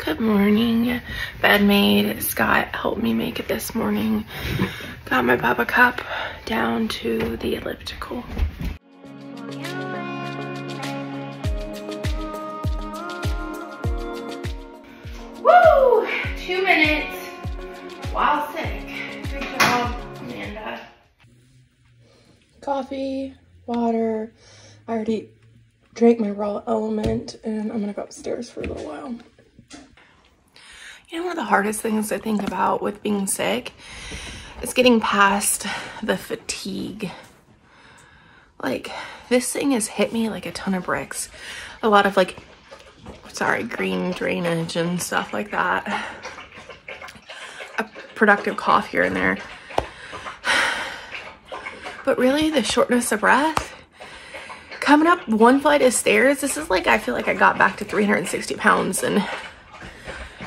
Good morning. Bed made. Scott helped me make it this morning. Got my Bubba cup down to the elliptical. Woo! 2 minutes while sick. Good job, Amanda. Coffee, water. I already drank my raw element and I'm gonna go upstairs for a little while. You know, one of the hardest things I think about with being sick is getting past the fatigue. Like, this thing has hit me like a ton of bricks. A lot of green drainage and stuff like that. A productive cough here and there. But really, the shortness of breath, coming up one flight of stairs, this is like, I feel like I got back to 360 pounds in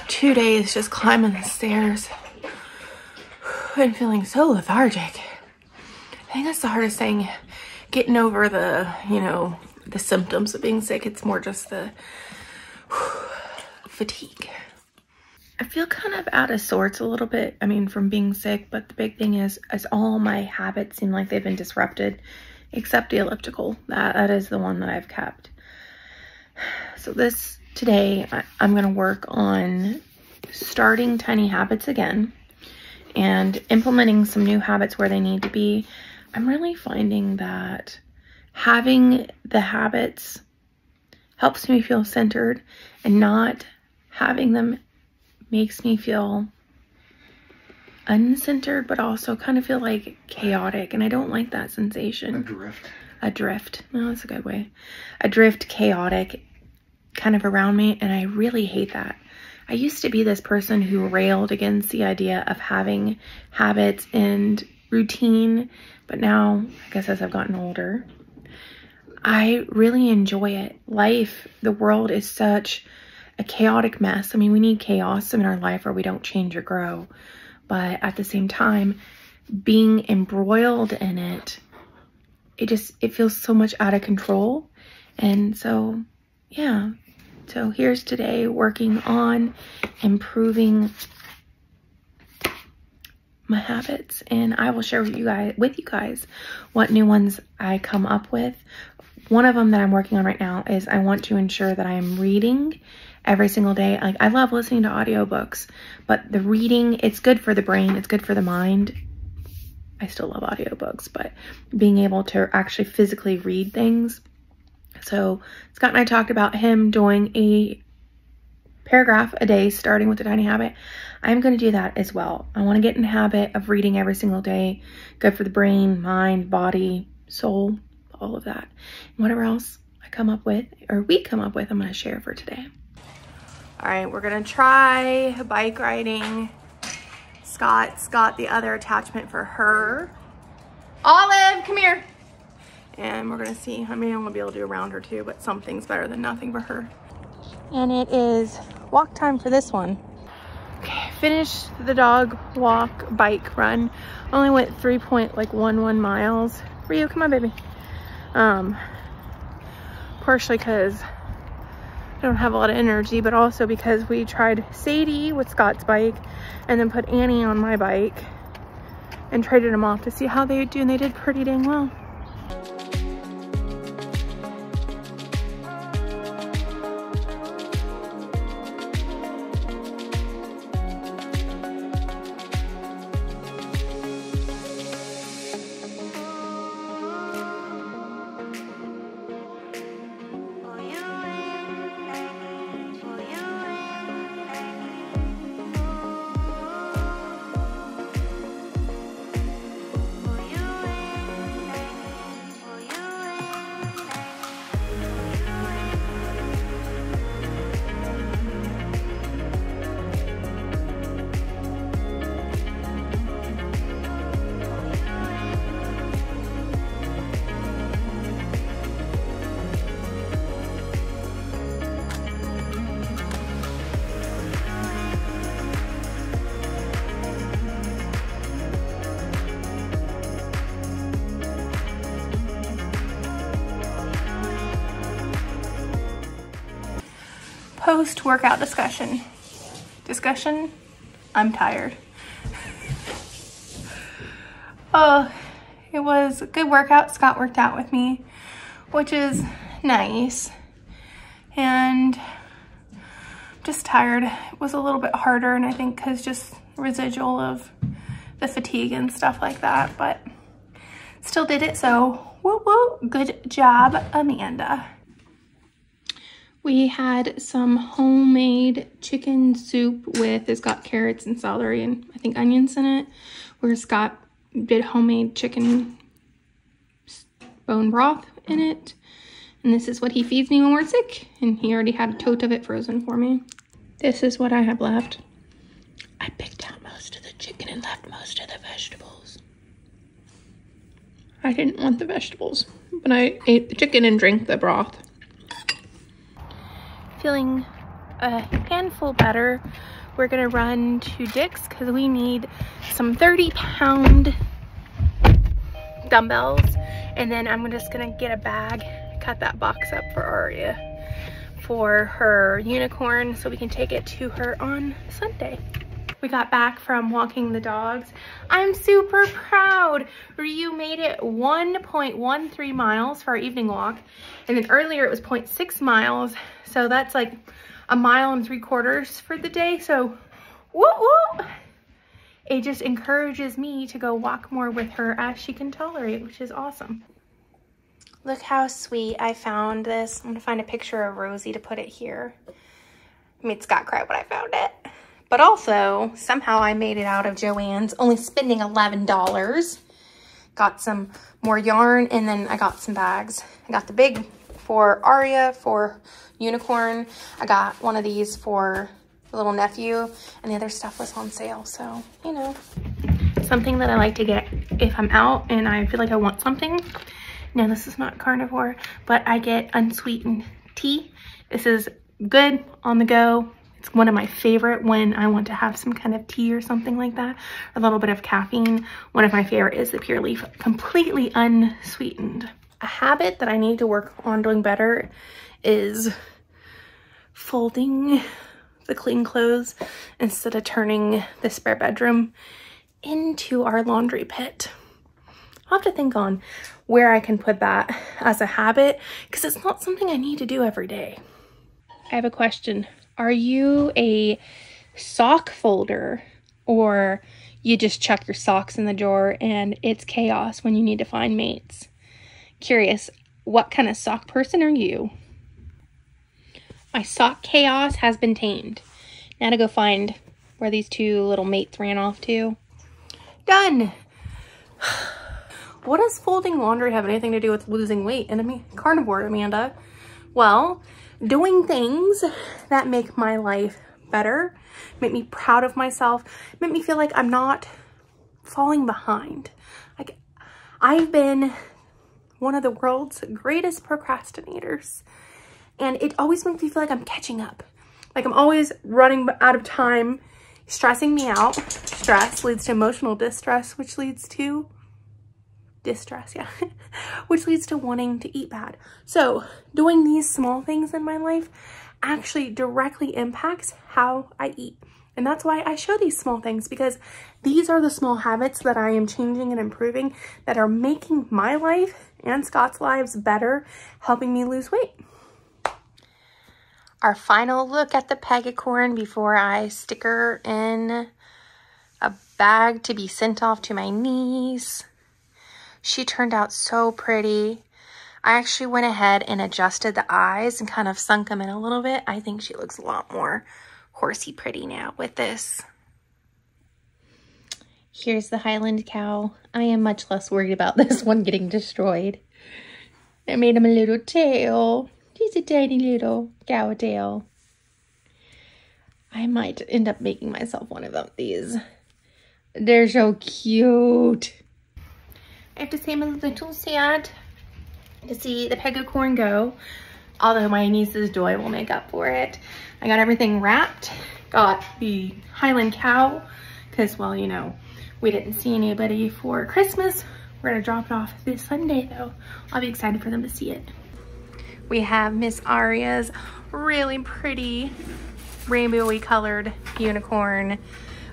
2 days just climbing the stairs and feeling so lethargic. I think that's the hardest thing, getting over the, the symptoms of being sick. It's more just the fatigue. I feel kind of out of sorts a little bit, from being sick, but the big thing is all my habits seem like they've been disrupted, except the elliptical. That is the one that I've kept. So today, I'm going to work on starting tiny habits again and implementing some new habits where they need to be. I'm really finding that having the habits helps me feel centered, and not having them makes me feel uncentered, but also kind of feel like chaotic, and I don't like that sensation. Adrift. No, that's a good way. Adrift, chaotic, kind of around me, and I really hate that. I used to be this person who railed against the idea of having habits and routine, but now, I guess as I've gotten older, I really enjoy it. Life, the world is such a chaotic mess. We need chaos in our life or we don't change or grow. But at the same time, being embroiled in it, it feels so much out of control. And so, yeah. So here's today working on improving my habits, and I will share with you guys what new ones I come up with. One of them that I'm working on right now is I want to ensure that I am reading every single day. Like, I love listening to audiobooks, but the reading, it's good for the brain, it's good for the mind. I still love audiobooks, but being able to actually physically read things. So Scott and I talked about him doing a paragraph a day, starting with a tiny habit. I'm going to do that as well. I want to get in the habit of reading every single day. Good for the brain, mind, body, soul, all of that. And whatever else we come up with, I'm going to share for today. All right, we're going to try bike riding. Scott's got the other attachment for her. Olive, come here. And we're gonna see, I'm gonna be able to do a round or two, but something's better than nothing for her. And it is walk time for this one. Okay, finished the dog walk bike run. Only went 3.11 miles. Rio, come on, baby. Partially because I don't have a lot of energy, but also because we tried Sadie with Scott's bike and then put Annie on my bike and traded them off to see how they would do, and they did pretty dang well. Post-workout discussion. discussion, I'm tired. Oh, it was a good workout. Scott worked out with me, which is nice. And just tired. It was a little bit harder, and I think because just residual of the fatigue and stuff like that, but still did it, so woo woo, good job, Amanda. We had some homemade chicken soup with, it's got carrots and celery and I think onions in it, where Scott did homemade chicken bone broth in it. And this is what he feeds me when we're sick. And he already had a tote of it frozen for me. This is what I have left. I picked out most of the chicken and left most of the vegetables. I didn't want the vegetables, but I ate the chicken and drank the broth. Feeling a handful better. We're gonna run to Dick's because we need some 30-pound dumbbells. And then I'm just gonna get a bag, cut that box up for Aria for her unicorn so we can take it to her on Sunday. We got back from walking the dogs. I'm super proud. Ryu made it 1.13 miles for our evening walk. And then earlier it was 0.6 miles. So that's like 1.75 miles for the day. So woo woo. It just encourages me to go walk more with her as she can tolerate, which is awesome. Look how sweet I found this. I'm gonna find a picture of Rosie to put it here. I made Scott cry when I found it. But also, somehow I made it out of Joann's, only spending $11. Got some more yarn, and then I got some bags. I got the big for Aria, for unicorn. I got one of these for the little nephew, and the other stuff was on sale. So, you know, something that I like to get if I'm out and I feel like I want something. Now, this is not carnivore, but I get unsweetened tea. This is good on the go. It's one of my favorite when I want to have some kind of tea or something like that. A little bit of caffeine. One of my favorite is the Pure Leaf, completely unsweetened. A habit that I need to work on doing better is folding the clean clothes instead of turning the spare bedroom into our laundry pit. I'll have to think on where I can put that as a habit because it's not something I need to do every day. I have a question. Are you a sock folder, or you just chuck your socks in the drawer and it's chaos when you need to find mates? Curious, what kind of sock person are you? My sock chaos has been tamed. Now to go find where these two little mates ran off to. Done! What does folding laundry have anything to do with losing weight? And I mean, carnivore, Amanda. Well, doing things that make my life better, make me proud of myself, make me feel like I'm not falling behind. Like, I've been one of the world's greatest procrastinators, and it always makes me feel like I'm catching up. Like I'm always running out of time, stressing me out. Stress leads to emotional distress, which leads to which leads to wanting to eat bad. So doing these small things in my life actually directly impacts how I eat. And that's why I show these small things, because these are the small habits that I am changing and improving that are making my life and Scott's lives better, helping me lose weight. Our final look at the pegacorn before I stick her in a bag to be sent off to my niece. She turned out so pretty. I actually went ahead and adjusted the eyes and kind of sunk them in a little bit. I think she looks a lot more horsey pretty now with this. Here's the Highland cow. I am much less worried about this one getting destroyed. I made him a little tail. He's a tiny little cow tail. I might end up making myself one of these. They're so cute. I have to say I'm a little sad to see the pegacorn go, although my niece's Joy will make up for it. I got everything wrapped, got the Highland cow, because, well, you know, we didn't see anybody for Christmas. We're gonna drop it off this Sunday though. I'll be excited for them to see it. We have Miss Aria's really pretty rainbowy colored unicorn,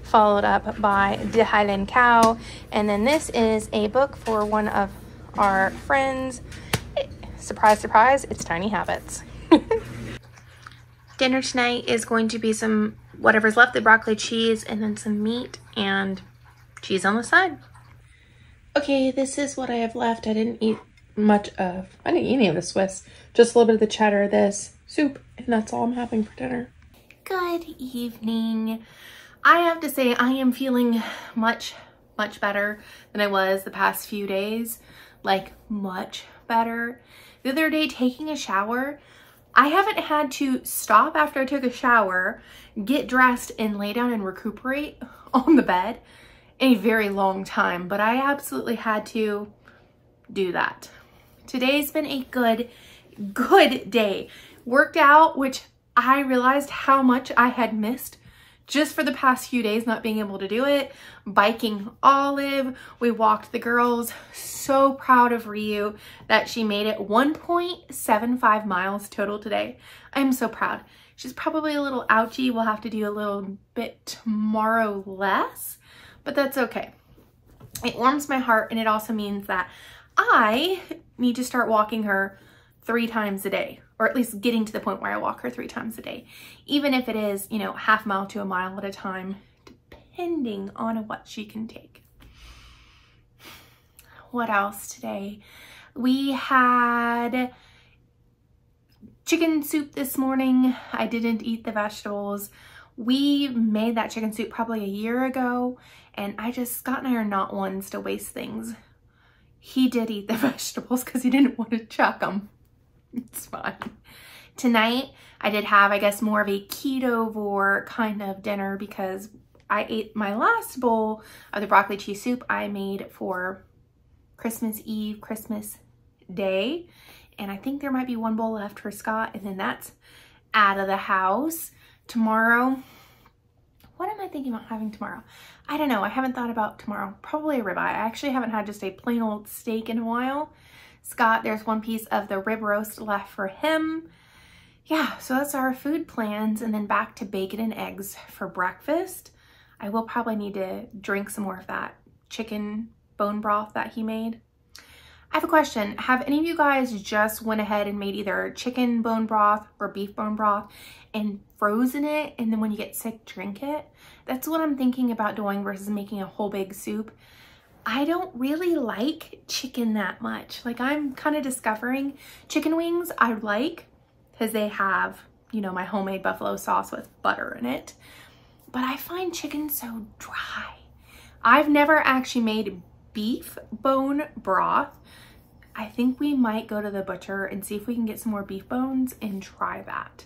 followed up by De Highland Cow. And then this is a book for one of our friends. Surprise, surprise, it's Tiny Habits. Dinner tonight is going to be some whatever's left, the broccoli cheese, and then some meat and cheese on the side. Okay, this is what I have left. I didn't eat any of the Swiss, just a little bit of the cheddar, this soup, and that's all I'm having for dinner. Good evening. I have to say I am feeling much better than I was the past few days, like much better. The other day taking a shower, I haven't had to stop after I took a shower, get dressed and lay down and recuperate on the bed in a very long time, but I absolutely had to do that. Today's been a good day. Worked out, which I realized how much I had missed just for the past few days not being able to do it. Biking Olive, we walked the girls. So proud of Ryu that she made it 1.75 miles total today. I'm so proud. She's probably a little ouchy. We'll have to do a little bit tomorrow less, but that's okay. It warms my heart, and it also means that I need to start walking her 3 times a day, or at least getting to the point where I walk her 3 times a day, even if it is, you know, half mile to a mile at a time, depending on what she can take. What else today? We had chicken soup this morning. I didn't eat the vegetables. We made that chicken soup probably a year ago, and Scott and I are not ones to waste things. He did eat the vegetables because he didn't want to chuck them. It's fine. Tonight, I did have, I guess, more of a ketovore kind of dinner because I ate my last bowl of the broccoli cheese soup I made for Christmas Eve, Christmas Day. And I think there might be 1 bowl left for Scott, and then that's out of the house. Tomorrow, what am I thinking about having tomorrow? I don't know. I haven't thought about tomorrow. Probably a ribeye. I actually haven't had just a plain old steak in a while. Scott, there's 1 piece of the rib roast left for him. Yeah, so that's our food plans, and then back to bacon and eggs for breakfast. I will probably need to drink some more of that chicken bone broth that he made. I have a question. Have any of you guys just went ahead and made either chicken bone broth or beef bone broth and frozen it, and then when you get sick, drink it? That's what I'm thinking about doing versus making a whole big soup. I don't really like chicken that much. Like, I'm kind of discovering chicken wings I like because they have, you know, my homemade buffalo sauce with butter in it. But I find chicken so dry. I've never actually made beef bone broth. I think we might go to the butcher and see if we can get some more beef bones and try that.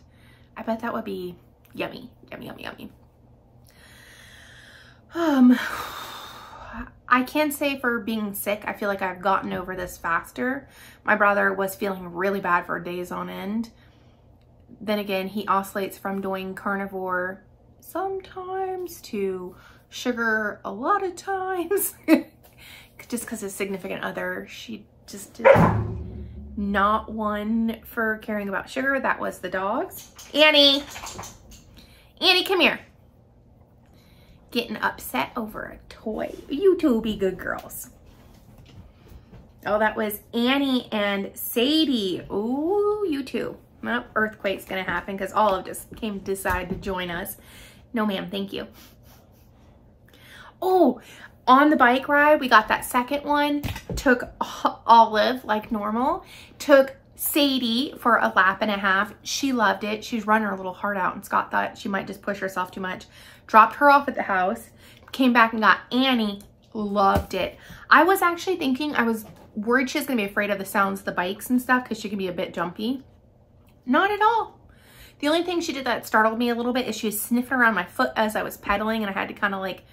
I bet that would be yummy, yummy, yummy, yummy. I can say for being sick, I feel like I've gotten over this faster. My brother was feeling really bad for days on end. Then again, he oscillates from doing carnivore sometimes to sugar a lot of times. Just because his significant other, she just is not one for caring about sugar. That was the dogs. Annie, come here. Getting upset over a toy. You two be good girls. Oh, that was Annie and Sadie. Ooh, you two. Well, earthquake's gonna happen because Olive just decided to join us. No, ma'am, thank you. Oh, on the bike ride, we got that second one. Took Olive like normal. Took Sadie for a lap and a half. She loved it. She's running her little heart out, and Scott thought she might just push herself too much. Dropped her off at the house. Came back and got Annie. Loved it. I was actually thinking, I was worried she was going to be afraid of the sounds of the bikes and stuff because she can be a bit jumpy. Not at all. The only thing she did that startled me a little bit is she was sniffing around my foot as I was pedaling, and I had to kind of like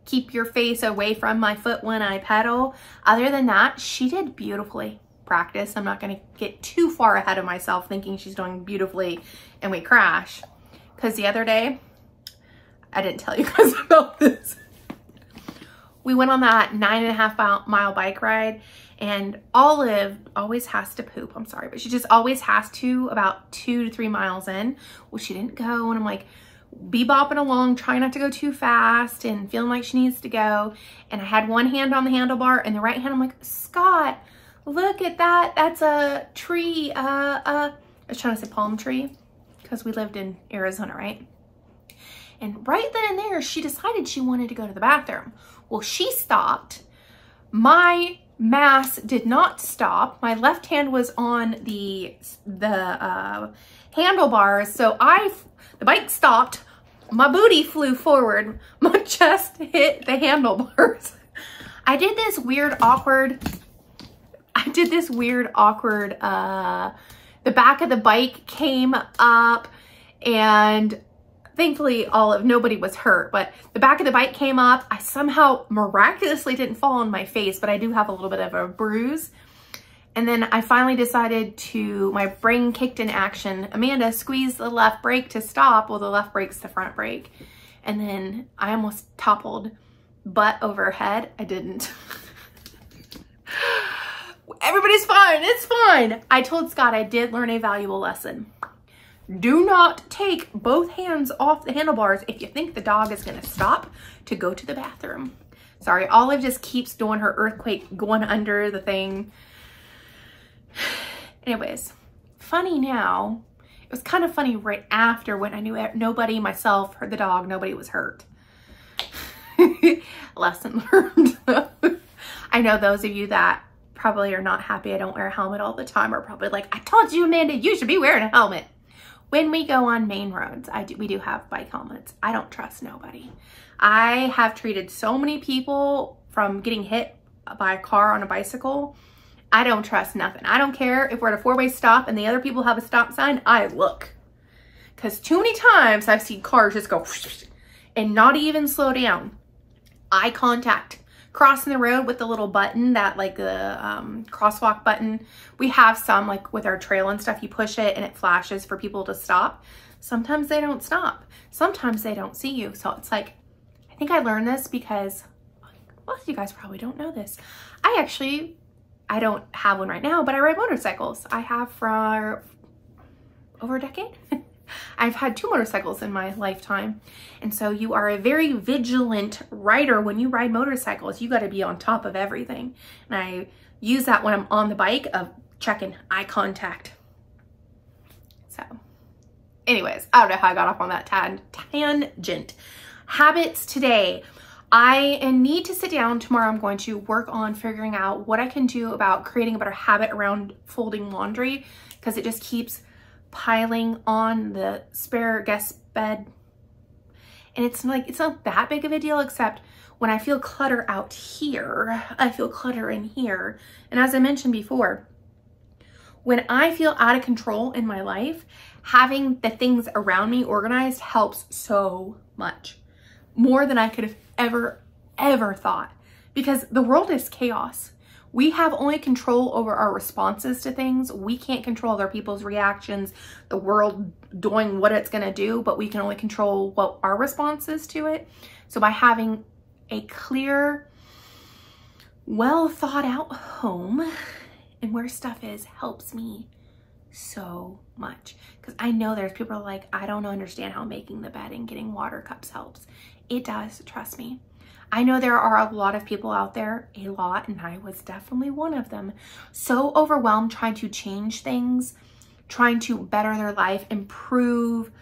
keep your face away from my foot when I pedal. Other than that, she did beautifully. Practice. I'm not going to get too far ahead of myself thinking she's doing beautifully and we crash. Because the other day, I didn't tell you guys about this. We went on that 9.5 mile bike ride, and Olive always has to poop. I'm sorry, but she just always has to about 2 to 3 miles in. Well, she didn't go, and I'm like, bebopping along, trying not to go too fast and feeling like she needs to go. And I had one hand on the handlebar and the right hand, I'm like, Scott, look at that. That's a tree. I was trying to say palm tree because we lived in Arizona, right? And right then and there, she decided she wanted to go to the bathroom. Well, she stopped. My mass did not stop. My left hand was on the handlebars. So the bike stopped. My booty flew forward. My chest hit the handlebars. I did this weird, awkward, the back of the bike came up, and thankfully nobody was hurt, but the back of the bike came up. I somehow miraculously didn't fall on my face, but I do have a little bit of a bruise. And then I finally decided my brain kicked in action. Amanda, squeezed the left brake to stop. Well, the left brake's the front brake. And then I almost toppled butt over head. I didn't. Everybody's fine. It's fine. I told Scott I did learn a valuable lesson. Do not take both hands off the handlebars if you think the dog is going to stop to go to the bathroom. Sorry, Olive just keeps doing her earthquake going under the thing. Anyways, funny now. It was kind of funny right after when I knew nobody, myself, or the dog, nobody was hurt. Lesson learned. I know those of you that probably are not happy I don't wear a helmet all the time are probably like, I told you, Amanda, you should be wearing a helmet. When we go on main roads, we do have bike helmets. I don't trust nobody. I have treated so many people from getting hit by a car on a bicycle. I don't trust nothing. I don't care if we're at a four-way stop and the other people have a stop sign, I look. Because too many times I've seen cars just go and not even slow down. Eye contact. Crossing the road with the little button, that like the crosswalk button. We have some like with our trail and stuff, you push it and it flashes for people to stop. Sometimes they don't stop. Sometimes they don't see you. So it's like, I think I learned this because most of you guys probably don't know this. I don't have one right now, but I ride motorcycles. I have for over a decade. I've had 2 motorcycles in my lifetime. And so you are a very vigilant rider when you ride motorcycles. You got to be on top of everything. And I use that when I'm on the bike of checking eye contact. So anyways, I don't know how I got off on that tangent. Habits today. I need to sit down tomorrow. I'm going to work on figuring out what I can do about creating a better habit around folding laundry, because it just keeps piling on the spare guest bed. And it's not that big of a deal, except when I feel clutter out here, I feel clutter in here. And as I mentioned before, when I feel out of control in my life, having the things around me organized helps so much. More than I could have ever thought, because the world is chaos. We have only control over our responses to things. We can't control other people's reactions, the world doing what it's going to do, but we can only control what our response is to it. So by having a clear, well thought out home and where stuff is helps me so much. Because I know there's people like, I don't understand how making the bed and getting water cups helps. It does, trust me. I know there are a lot of people out there, and I was definitely one of them, so overwhelmed trying to change things, trying to better their life, improve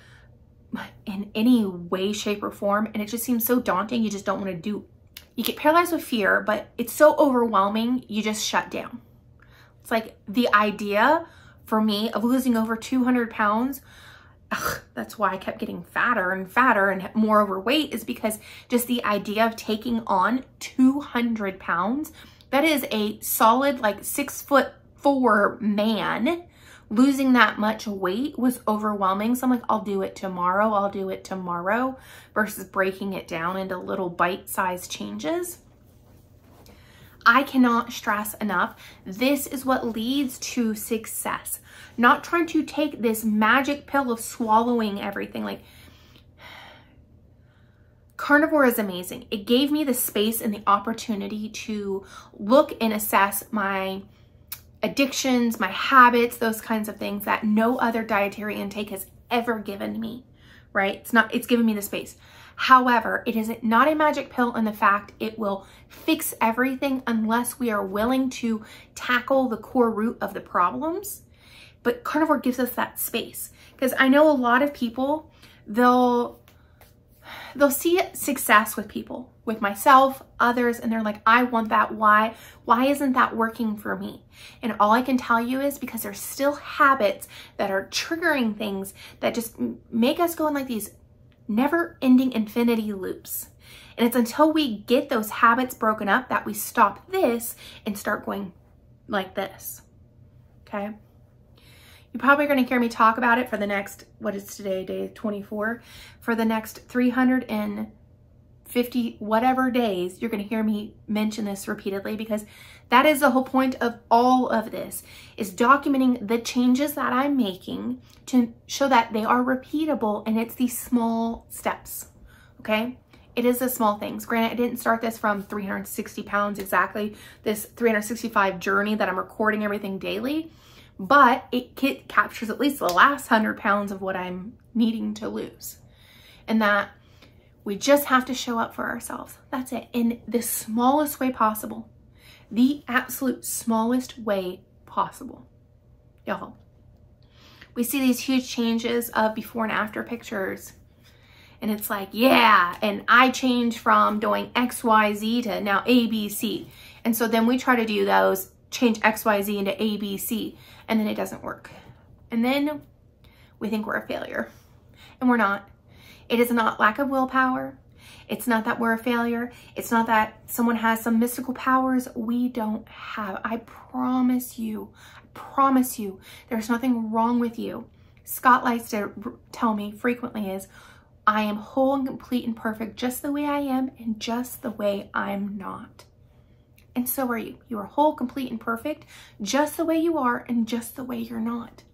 in any way, shape, or form, and it just seems so daunting. You just don't want to do. You get paralyzed with fear, but it's so overwhelming, you just shut down. It's like the idea for me of losing over 200 pounds, that's why I kept getting fatter and fatter and more overweight, is because just the idea of taking on 200 pounds, that is a solid like 6'4" man, losing that much weight was overwhelming. So I'm like, I'll do it tomorrow, versus breaking it down into little bite-sized changes. I cannot stress enough, this is what leads to success. Not trying to take this magic pill of swallowing everything. Like, Carnivore is amazing. It gave me the space and the opportunity to look and assess my addictions, my habits, those kinds of things that no other dietary intake has ever given me. right? It's giving me the space. However, it is not a magic pill in the fact it will fix everything unless we are willing to tackle the core root of the problems. But carnivore gives us that space, because I know a lot of people, they'll see success with people, with myself, others, and they're like, I want that. Why isn't that working for me? And all I can tell you is because there's still habits that are triggering things that just make us go in like these never-ending infinity loops. And it's until we get those habits broken up that we stop this and start going like this, okay? You're probably going to hear me talk about it for the next, what is today, day 24? For the next 350 whatever days, you're going to hear me mention this repeatedly, because that is the whole point of all of this, is documenting the changes that I'm making to show that they are repeatable, and it's these small steps, okay? It is the small things. Granted, I didn't start this from 360 pounds exactly, this 365 journey that I'm recording everything daily, but it captures at least the last 100 pounds of what I'm needing to lose. And that we just have to show up for ourselves. That's it. In the smallest way possible. The absolute smallest way possible. Y'all, we see these huge changes of before and after pictures. And it's like, yeah, and I changed from doing XYZ to now ABC. And so then we try to do those, change XYZ into ABC, and then it doesn't work. And then we think we're a failure, and we're not. It is not lack of willpower. It's not that we're a failure. It's not that someone has some mystical powers we don't have. I promise you, there's nothing wrong with you. Scott likes to tell me frequently is, I am whole and complete and perfect just the way I am and just the way I'm not. And so are you. You are whole, complete, and perfect just the way you are and just the way you're not.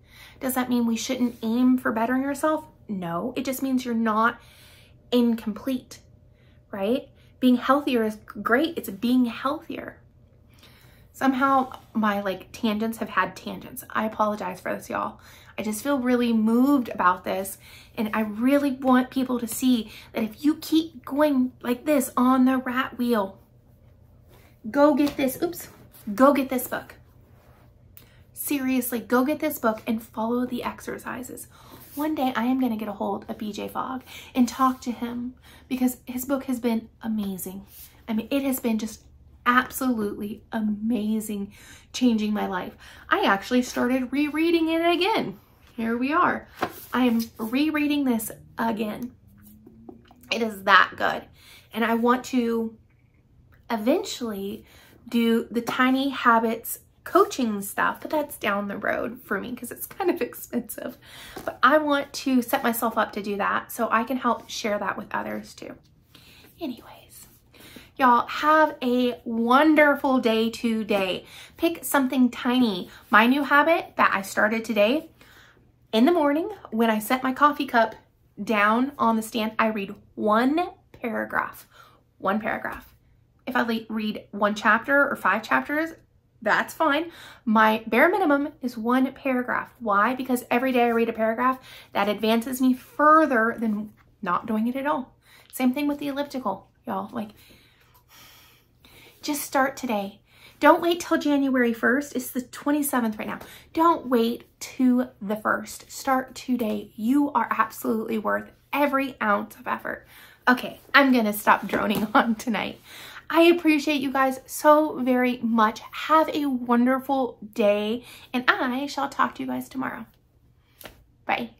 Does that mean we shouldn't aim for bettering ourselves? No, it just means you're not incomplete, right? Being healthier is great. It's being healthier. Somehow my tangents have had tangents. I apologize for this, y'all. I just feel really moved about this. And I really want people to see that if you keep going like this on the rat wheel, go get this, go get this book. Seriously, go get this book and follow the exercises. One day I am going to get a hold of BJ Fogg and talk to him, because his book has been amazing. I mean, it has been just absolutely amazing, changing my life. I actually started rereading it again. Here we are. I am rereading this again. It is that good. And I want to eventually do the Tiny Habits coaching stuff, but that's down the road for me because it's kind of expensive. But I want to set myself up to do that so I can help share that with others too. Anyways, y'all have a wonderful day today. Pick something tiny. My new habit that I started today, in the morning when I set my coffee cup down on the stand, I read one paragraph. One paragraph. If I read one chapter or 5 chapters, that's fine. My bare minimum is one paragraph. Why? Because every day I read a paragraph that advances me further than not doing it at all. Same thing with the elliptical, y'all. Just start today. Don't wait till January 1st. It's the 27th right now. Don't wait to the 1st. Start today. You are absolutely worth every ounce of effort. Okay, I'm gonna stop droning on tonight. I appreciate you guys so very much. Have a wonderful day, and I shall talk to you guys tomorrow. Bye.